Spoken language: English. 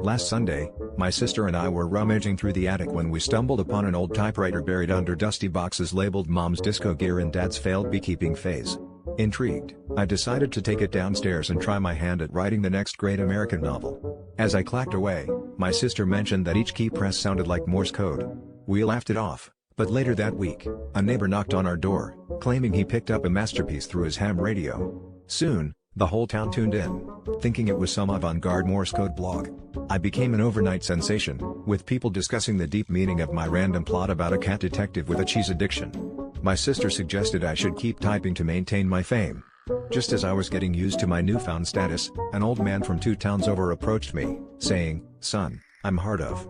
Last Sunday, my sister and I were rummaging through the attic when we stumbled upon an old typewriter buried under dusty boxes labeled Mom's disco gear and Dad's failed beekeeping phase. Intrigued, I decided to take it downstairs and try my hand at writing the next great American novel. As I clacked away, my sister mentioned that each key press sounded like Morse code. We laughed it off, but later that week, a neighbor knocked on our door, claiming he picked up a masterpiece through his ham radio. Soon, the whole town tuned in, thinking it was some avant-garde Morse code blog. I became an overnight sensation, with people discussing the deep meaning of my random plot about a cat detective with a cheese addiction. My sister suggested I should keep typing to maintain my fame. Just as I was getting used to my newfound status, an old man from 2 towns over approached me, saying, "Son, I'm hard of."